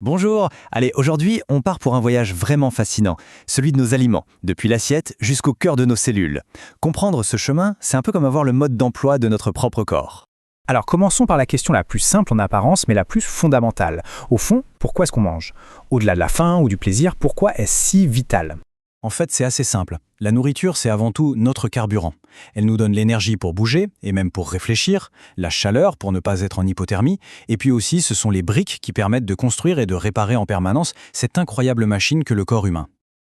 Bonjour. Allez, aujourd'hui, on part pour un voyage vraiment fascinant, celui de nos aliments, depuis l'assiette jusqu'au cœur de nos cellules. Comprendre ce chemin, c'est un peu comme avoir le mode d'emploi de notre propre corps. Alors commençons par la question la plus simple en apparence, mais la plus fondamentale. Au fond, pourquoi est-ce qu'on mange? Au-delà de la faim ou du plaisir, pourquoi est-ce si vital? En fait, c'est assez simple. La nourriture, c'est avant tout notre carburant. Elle nous donne l'énergie pour bouger, et même pour réfléchir, la chaleur pour ne pas être en hypothermie, et puis aussi ce sont les briques qui permettent de construire et de réparer en permanence cette incroyable machine que le corps humain.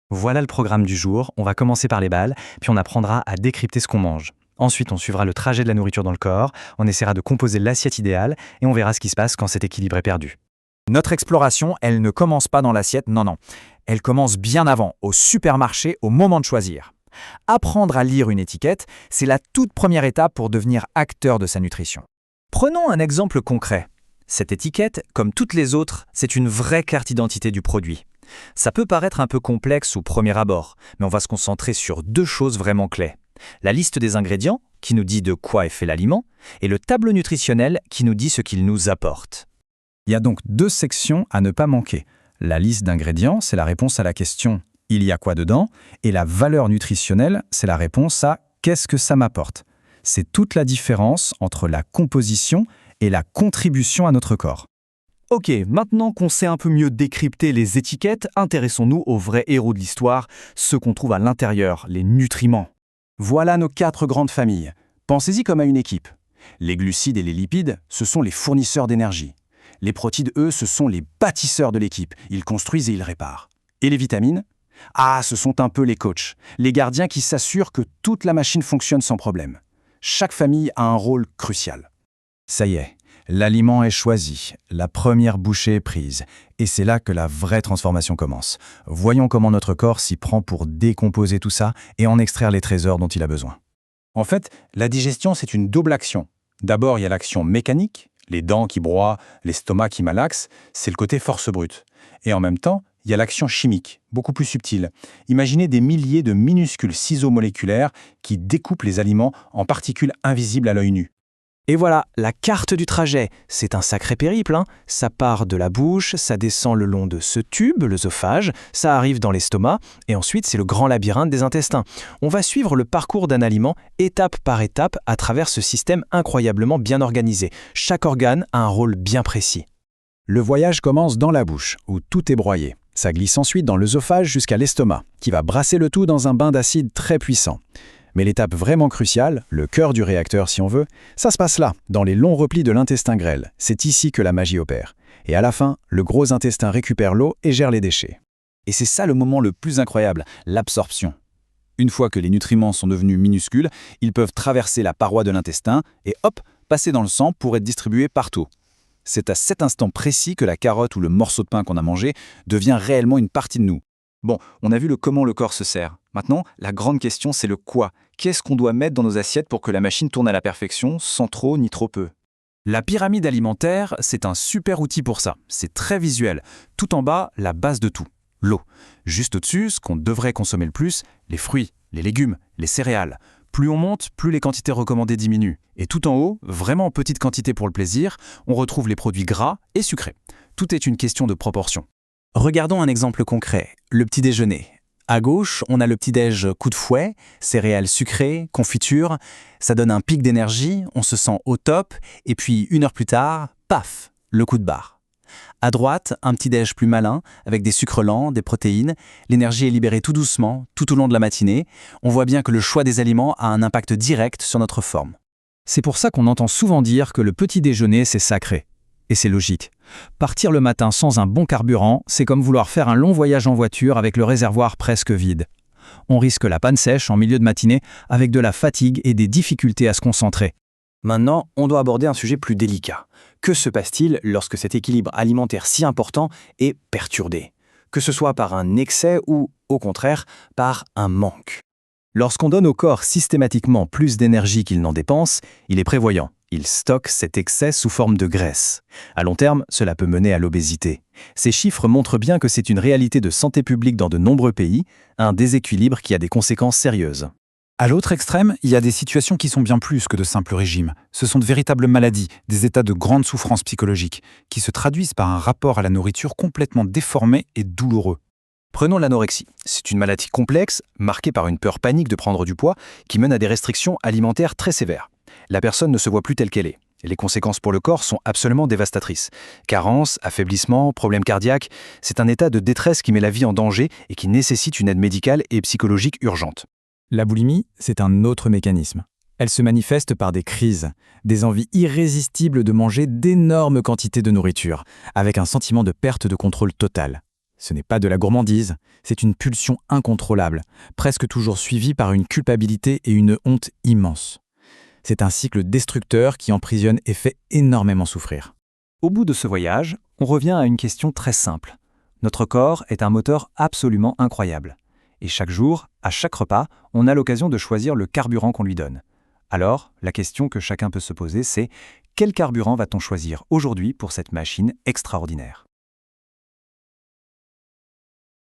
Voilà le programme du jour, on va commencer par les balles, puis on apprendra à décrypter ce qu'on mange. Ensuite, on suivra le trajet de la nourriture dans le corps, on essaiera de composer l'assiette idéale, et on verra ce qui se passe quand cet équilibre est perdu. Notre exploration, elle ne commence pas dans l'assiette, non. Elle commence bien avant, au supermarché, au moment de choisir. Apprendre à lire une étiquette, c'est la toute première étape pour devenir acteur de sa nutrition. Prenons un exemple concret. Cette étiquette, comme toutes les autres, c'est une vraie carte d'identité du produit. Ça peut paraître un peu complexe au premier abord, mais on va se concentrer sur deux choses vraiment clés. La liste des ingrédients, qui nous dit de quoi est fait l'aliment, et le tableau nutritionnel, qui nous dit ce qu'il nous apporte. Il y a donc deux sections à ne pas manquer. La liste d'ingrédients, c'est la réponse à la question « il y a quoi dedans ?» et la valeur nutritionnelle, c'est la réponse à « qu'est-ce que ça m'apporte ?» C'est toute la différence entre la composition et la contribution à notre corps. Ok, maintenant qu'on sait un peu mieux décrypter les étiquettes, intéressons-nous aux vrais héros de l'histoire, ceux qu'on trouve à l'intérieur, les nutriments. Voilà nos 4 grandes familles. Pensez-y comme à une équipe. Les glucides et les lipides, ce sont les fournisseurs d'énergie. Les protides, eux, ce sont les bâtisseurs de l'équipe. Ils construisent et ils réparent. Et les vitamines? Ah, ce sont un peu les coachs, les gardiens qui s'assurent que toute la machine fonctionne sans problème. Chaque famille a un rôle crucial. Ça y est, l'aliment est choisi, la première bouchée est prise, et c'est là que la vraie transformation commence. Voyons comment notre corps s'y prend pour décomposer tout ça et en extraire les trésors dont il a besoin. En fait, la digestion, c'est une double action. D'abord, il y a l'action mécanique, les dents qui broient, l'estomac qui malaxe, c'est le côté force brute. Et en même temps, il y a l'action chimique, beaucoup plus subtile. Imaginez des milliers de minuscules ciseaux moléculaires qui découpent les aliments en particules invisibles à l'œil nu. Et voilà, la carte du trajet, c'est un sacré périple, hein. Ça part de la bouche, ça descend le long de ce tube, l'œsophage, ça arrive dans l'estomac, et ensuite c'est le grand labyrinthe des intestins. On va suivre le parcours d'un aliment étape par étape à travers ce système incroyablement bien organisé. Chaque organe a un rôle bien précis. Le voyage commence dans la bouche, où tout est broyé. Ça glisse ensuite dans l'œsophage jusqu'à l'estomac, qui va brasser le tout dans un bain d'acide très puissant. Mais l'étape vraiment cruciale, le cœur du réacteur si on veut, ça se passe là, dans les longs replis de l'intestin grêle. C'est ici que la magie opère. Et à la fin, le gros intestin récupère l'eau et gère les déchets. Et c'est ça le moment le plus incroyable, l'absorption. Une fois que les nutriments sont devenus minuscules, ils peuvent traverser la paroi de l'intestin et hop, passer dans le sang pour être distribués partout. C'est à cet instant précis que la carotte ou le morceau de pain qu'on a mangé devient réellement une partie de nous. Bon, on a vu le comment le corps se sert. Maintenant, la grande question, c'est le quoi. Qu'est-ce qu'on doit mettre dans nos assiettes pour que la machine tourne à la perfection, sans trop ni trop peu? La pyramide alimentaire, c'est un super outil pour ça. C'est très visuel. Tout en bas, la base de tout, l'eau. Juste au-dessus, ce qu'on devrait consommer le plus, les fruits, les légumes, les céréales. Plus on monte, plus les quantités recommandées diminuent. Et tout en haut, vraiment en petite quantité pour le plaisir, on retrouve les produits gras et sucrés. Tout est une question de proportion. Regardons un exemple concret, le petit déjeuner. À gauche, on a le petit-déj coup de fouet, céréales sucrées, confiture. Ça donne un pic d'énergie, on se sent au top, et puis 1 heure plus tard, paf, le coup de barre. À droite, un petit-déj plus malin, avec des sucres lents, des protéines. L'énergie est libérée tout doucement, tout au long de la matinée. On voit bien que le choix des aliments a un impact direct sur notre forme. C'est pour ça qu'on entend souvent dire que le petit déjeuner, c'est sacré. Et c'est logique. Partir le matin sans un bon carburant, c'est comme vouloir faire un long voyage en voiture avec le réservoir presque vide. On risque la panne sèche en milieu de matinée avec de la fatigue et des difficultés à se concentrer. Maintenant, on doit aborder un sujet plus délicat. Que se passe-t-il lorsque cet équilibre alimentaire si important est perturbé? Que ce soit par un excès ou, au contraire, par un manque. Lorsqu'on donne au corps systématiquement plus d'énergie qu'il n'en dépense, il est prévoyant. Il stocke cet excès sous forme de graisse. À long terme, cela peut mener à l'obésité. Ces chiffres montrent bien que c'est une réalité de santé publique dans de nombreux pays, un déséquilibre qui a des conséquences sérieuses. À l'autre extrême, il y a des situations qui sont bien plus que de simples régimes. Ce sont de véritables maladies, des états de grande souffrance psychologique, qui se traduisent par un rapport à la nourriture complètement déformé et douloureux. Prenons l'anorexie. C'est une maladie complexe, marquée par une peur panique de prendre du poids, qui mène à des restrictions alimentaires très sévères. La personne ne se voit plus telle qu'elle est. Les conséquences pour le corps sont absolument dévastatrices. Carence, affaiblissement, problèmes cardiaques, c'est un état de détresse qui met la vie en danger et qui nécessite une aide médicale et psychologique urgente. La boulimie, c'est un autre mécanisme. Elle se manifeste par des crises, des envies irrésistibles de manger d'énormes quantités de nourriture, avec un sentiment de perte de contrôle total. Ce n'est pas de la gourmandise, c'est une pulsion incontrôlable, presque toujours suivie par une culpabilité et une honte immense. C'est un cycle destructeur qui emprisonne et fait énormément souffrir. Au bout de ce voyage, on revient à une question très simple. Notre corps est un moteur absolument incroyable. Et chaque jour, à chaque repas, on a l'occasion de choisir le carburant qu'on lui donne. Alors, la question que chacun peut se poser, c'est quel carburant va-t-on choisir aujourd'hui pour cette machine extraordinaire ?